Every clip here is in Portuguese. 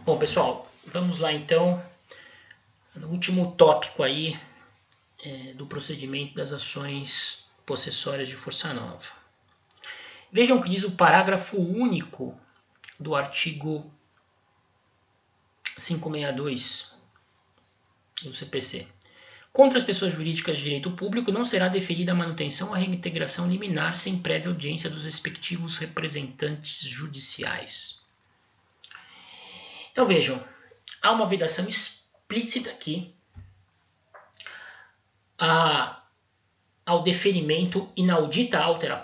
Bom, pessoal, vamos lá então no último tópico aí do procedimento das ações possessórias de força nova. Vejam o que diz o parágrafo único do artigo 562 do CPC. Contra as pessoas jurídicas de direito público não será deferida a manutenção ou a reintegração liminar sem prévia audiência dos respectivos representantes judiciais. Então vejam, há uma vedação explícita aqui ao deferimento inaudita altera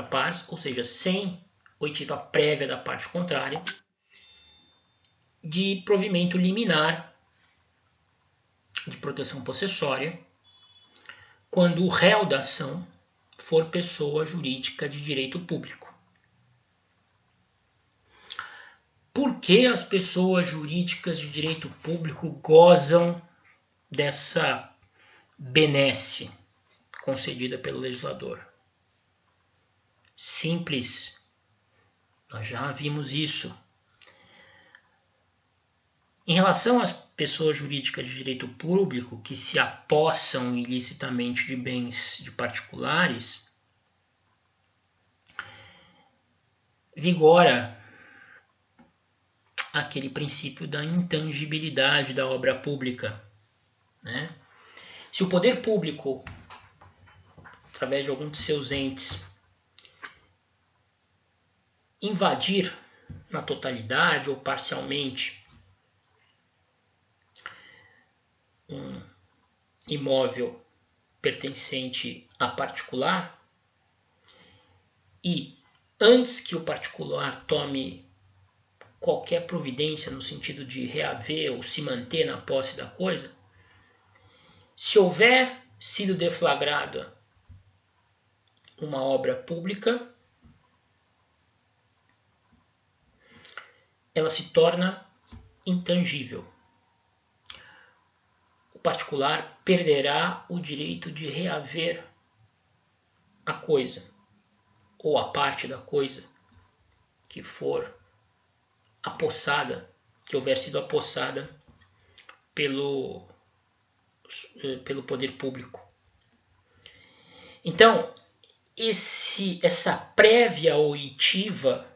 pars, ou seja, sem oitiva prévia da parte contrária, de provimento liminar de proteção possessória, quando o réu da ação for pessoa jurídica de direito público. Por que as pessoas jurídicas de direito público gozam dessa benesse concedida pelo legislador? Simples. Nós já vimos isso. Em relação às pessoas jurídicas de direito público que se apossam ilicitamente de bens de particulares, vigora aquele princípio da intangibilidade da obra pública, né? Se o poder público, através de algum de seus entes, invadir na totalidade ou parcialmente um imóvel pertencente a particular e antes que o particular tome qualquer providência no sentido de reaver ou se manter na posse da coisa, se houver sido deflagrada uma obra pública, ela se torna intangível. O particular perderá o direito de reaver a coisa, ou a parte da coisa que for apossada, que houver sido apossada pelo poder público. Então, essa prévia oitiva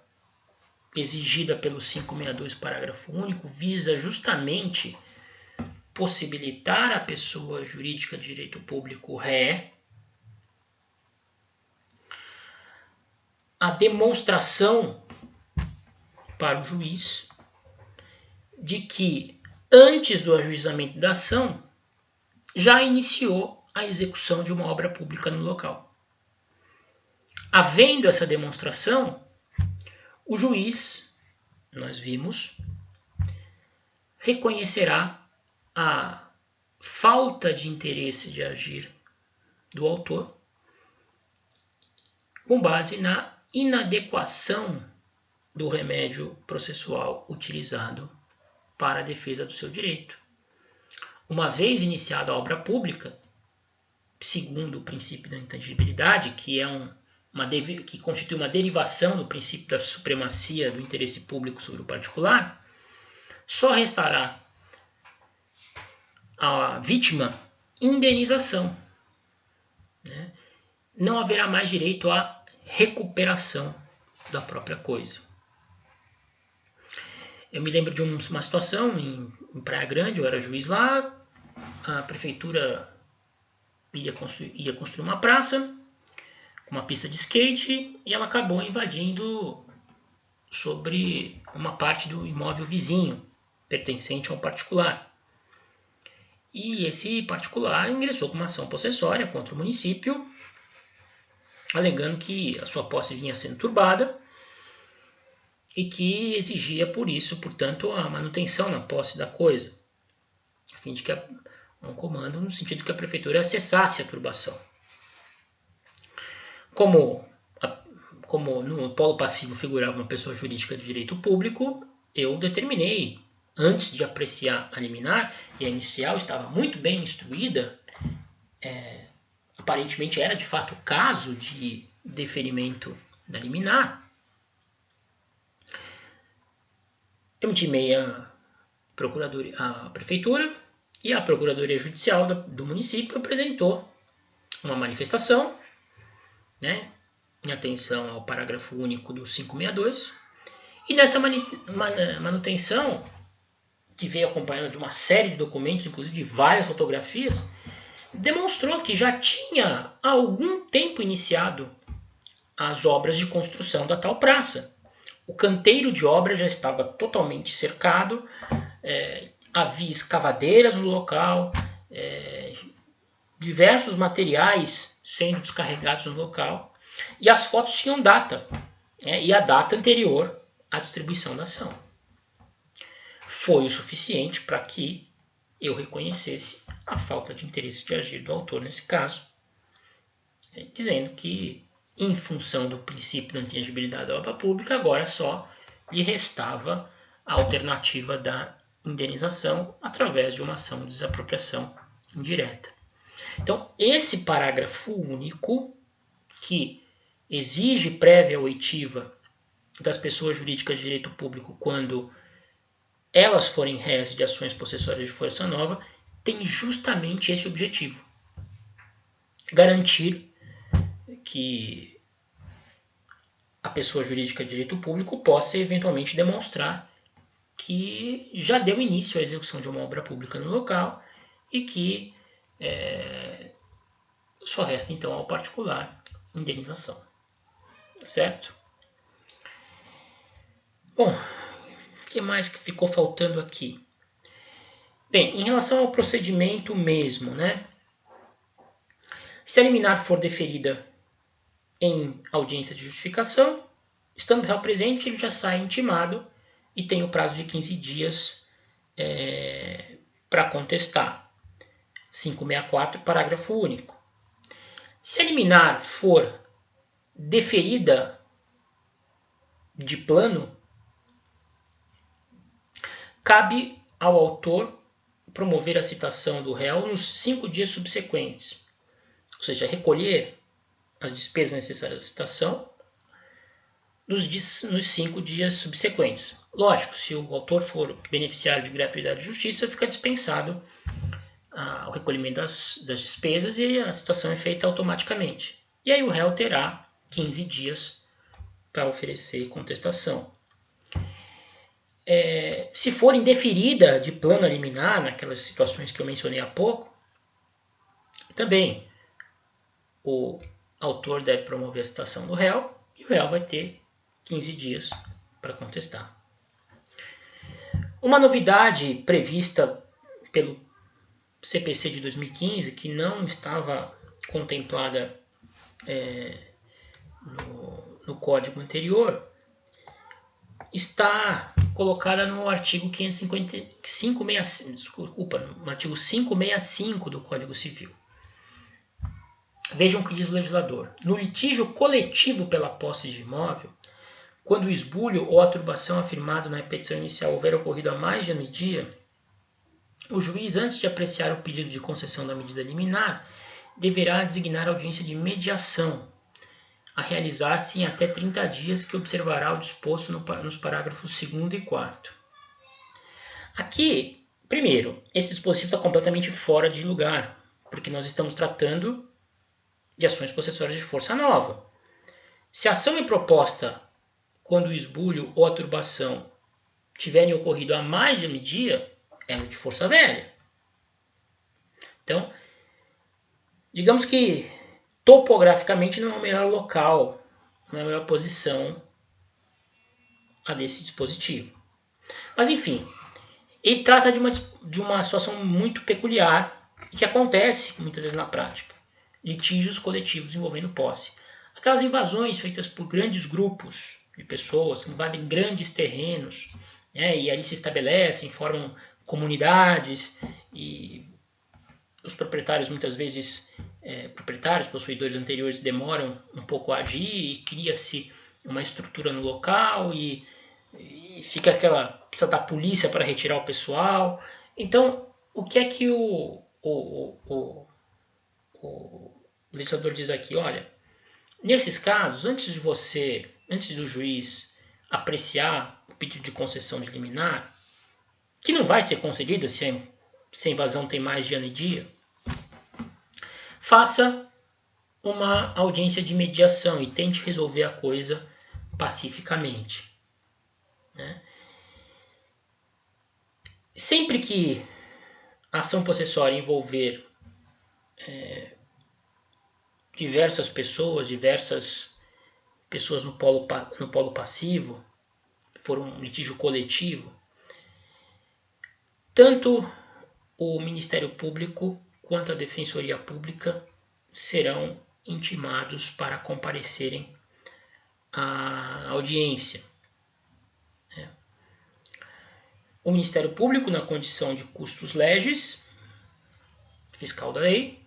exigida pelo 562, parágrafo único, visa justamente possibilitar à pessoa jurídica de direito público ré a demonstração para o juiz de que, antes do ajuizamento da ação, já iniciou a execução de uma obra pública no local. Havendo essa demonstração, o juiz, nós vimos, reconhecerá a falta de interesse de agir do autor com base na inadequação do remédio processual utilizado para a defesa do seu direito. Uma vez iniciada a obra pública, segundo o princípio da intangibilidade, que que constitui uma derivação do princípio da supremacia do interesse público sobre o particular, só restará à vítima indenização, né? Não haverá mais direito à recuperação da própria coisa. Eu me lembro de uma situação em Praia Grande, eu era juiz lá, a prefeitura ia construir uma praça, uma pista de skate, e ela acabou invadindo sobre uma parte do imóvel vizinho, pertencente a um particular. E esse particular ingressou com uma ação possessória contra o município, alegando que a sua posse vinha sendo turbada e que exigia por isso, portanto, a manutenção na posse da coisa, a fim de que um comando no sentido que a prefeitura cessasse a turbação. Como no polo passivo figurava uma pessoa jurídica de direito público, eu determinei, antes de apreciar a liminar, e a inicial estava muito bem instruída, aparentemente era de fato o caso de deferimento da liminar, eu intimei a prefeitura e a Procuradoria Judicial do município apresentou uma manifestação, né, em atenção ao parágrafo único do 562, e nessa manutenção, que veio acompanhada de uma série de documentos, inclusive de várias fotografias, demonstrou que já tinha há algum tempo iniciado as obras de construção da tal praça. O canteiro de obra já estava totalmente cercado, havia escavadeiras no local, diversos materiais sendo descarregados no local, e as fotos tinham data, e a data anterior à distribuição da ação. Foi o suficiente para que eu reconhecesse a falta de interesse de agir do autor nesse caso, dizendo que, em função do princípio da intangibilidade da obra pública, agora só lhe restava a alternativa da indenização através de uma ação de desapropriação indireta. Então, esse parágrafo único, que exige prévia oitiva das pessoas jurídicas de direito público quando elas forem réis de ações possessórias de força nova, tem justamente esse objetivo: garantir que a pessoa jurídica de direito público possa eventualmente demonstrar que já deu início à execução de uma obra pública no local e que só resta então ao particular indenização. Certo? Bom, o que mais que ficou faltando aqui? Bem, em relação ao procedimento mesmo, né? Se a liminar for deferida em audiência de justificação, estando o réu presente, ele já sai intimado e tem o prazo de 15 dias para contestar. 564, parágrafo único. Se a liminar for deferida de plano, cabe ao autor promover a citação do réu nos 5 dias subsequentes, ou seja, recolher as despesas necessárias à citação nos 5 dias subsequentes. Lógico, se o autor for beneficiário de gratuidade de justiça, fica dispensado o recolhimento das despesas e a citação é feita automaticamente. E aí o réu terá 15 dias para oferecer contestação. Se for indeferida de plano a liminar, naquelas situações que eu mencionei há pouco, também o autor deve promover a citação do réu e o réu vai ter 15 dias para contestar. Uma novidade prevista pelo CPC de 2015, que não estava contemplada no código anterior, está colocada no artigo 565 do Código Civil. Vejam o que diz o legislador. No litígio coletivo pela posse de imóvel, quando o esbulho ou a turbação afirmado na petição inicial houver ocorrido há mais de ano e dia, o juiz, antes de apreciar o pedido de concessão da medida liminar, deverá designar audiência de mediação, a realizar-se em até 30 dias, que observará o disposto nos parágrafos 2º e 4º. Aqui, primeiro, esse dispositivo está completamente fora de lugar, porque nós estamos tratando de ações possessórias de força nova. Se a ação é proposta quando o esbulho ou a turbação tiverem ocorrido há mais de um dia, ela é de força velha. Então, digamos que topograficamente não é o melhor local, não é a melhor posição a desse dispositivo. Mas enfim, ele trata de uma situação muito peculiar e que acontece muitas vezes na prática. Litígios coletivos envolvendo posse. Aquelas invasões feitas por grandes grupos de pessoas que invadem grandes terrenos, e ali se estabelecem, formam comunidades, e os proprietários muitas vezes, possuidores anteriores, demoram um pouco a agir e cria-se uma estrutura no local e fica precisa da polícia para retirar o pessoal. Então, o que é que o legislador diz aqui? Olha, nesses casos, antes do juiz apreciar pedido de concessão de liminar, que não vai ser concedida se a invasão tem mais de ano e dia, faça uma audiência de mediação e tente resolver a coisa pacificamente. Né? Sempre que a ação possessória envolver diversas pessoas no polo passivo, for um litígio coletivo, tanto o Ministério Público quanto a Defensoria Pública serão intimados para comparecerem à audiência. O Ministério Público na condição de custos legis, fiscal da lei,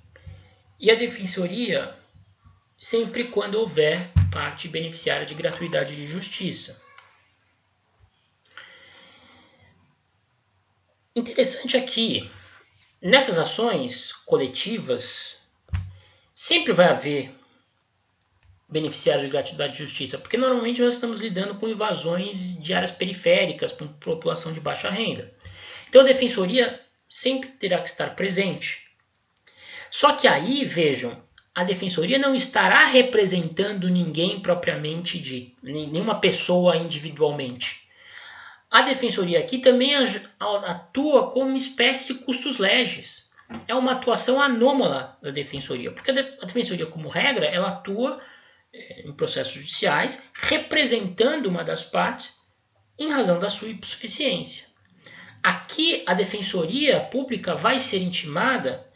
e a Defensoria sempre quando houver parte beneficiária de gratuidade de justiça. Interessante aqui, nessas ações coletivas, sempre vai haver beneficiários de gratuidade de justiça, porque normalmente nós estamos lidando com invasões de áreas periféricas, com população de baixa renda. Então a Defensoria sempre terá que estar presente. Só que aí, vejam, a Defensoria não estará representando ninguém propriamente dito, nenhuma pessoa individualmente. A Defensoria aqui também atua como uma espécie de custos legis. É uma atuação anômala da Defensoria, porque a Defensoria, como regra, ela atua em processos judiciais representando uma das partes em razão da sua hipossuficiência. Aqui, a Defensoria Pública vai ser intimada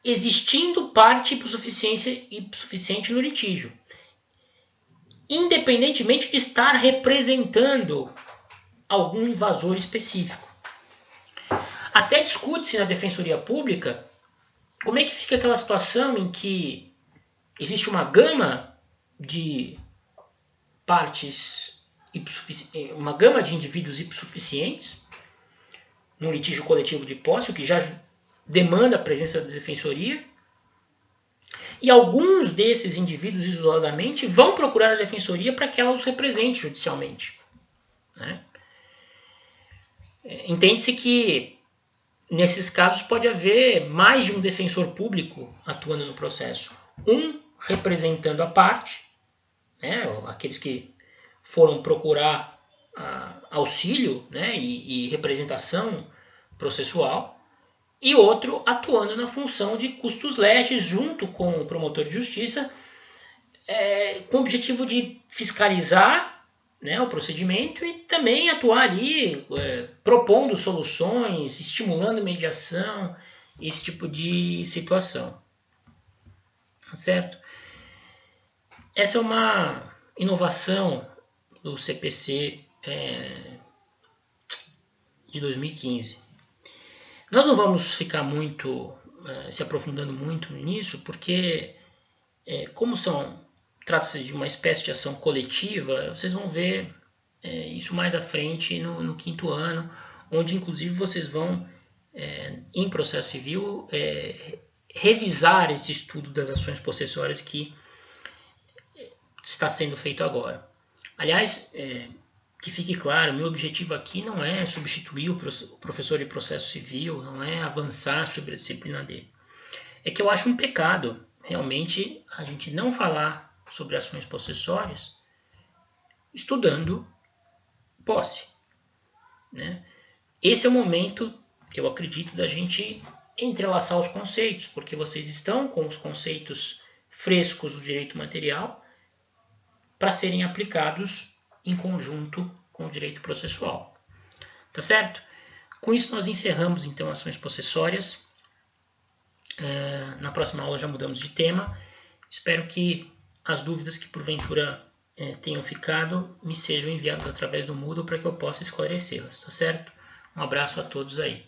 existindo parte hipossuficiente no litígio, independentemente de estar representando algum invasor específico. Até discute-se na Defensoria Pública como é que fica aquela situação em que existe uma gama de uma gama de indivíduos hipossuficientes num litígio coletivo de posse, o que já demanda a presença da Defensoria, e alguns desses indivíduos isoladamente vão procurar a Defensoria para que ela os represente judicialmente. Né? Entende-se que nesses casos pode haver mais de um defensor público atuando no processo. Um representando a parte, né, aqueles que foram procurar auxílio, né, e representação processual, e outro atuando na função de custos legis junto com o promotor de justiça, com o objetivo de fiscalizar, né, o procedimento e também atuar ali propondo soluções, estimulando mediação, esse tipo de situação. Certo? Essa é uma inovação do CPC de 2015. Nós não vamos ficar se aprofundando muito nisso, porque como trata-se de uma espécie de ação coletiva, vocês vão ver isso mais à frente no 5º ano, onde inclusive vocês vão, em processo civil, revisar esse estudo das ações possessórias que está sendo feito agora. Aliás, que fique claro, meu objetivo aqui não é substituir o professor de processo civil, não é avançar sobre a disciplina dele. É que eu acho um pecado, realmente, a gente não falar sobre ações possessórias estudando posse. Né? Esse é o momento, eu acredito, da gente entrelaçar os conceitos, porque vocês estão com os conceitos frescos do direito material para serem aplicados em conjunto com o direito processual. Tá certo? Com isso nós encerramos então ações possessórias. Na próxima aula já mudamos de tema. Espero que as dúvidas que porventura tenham ficado me sejam enviadas através do Moodle para que eu possa esclarecê-las. Tá certo? Um abraço a todos aí.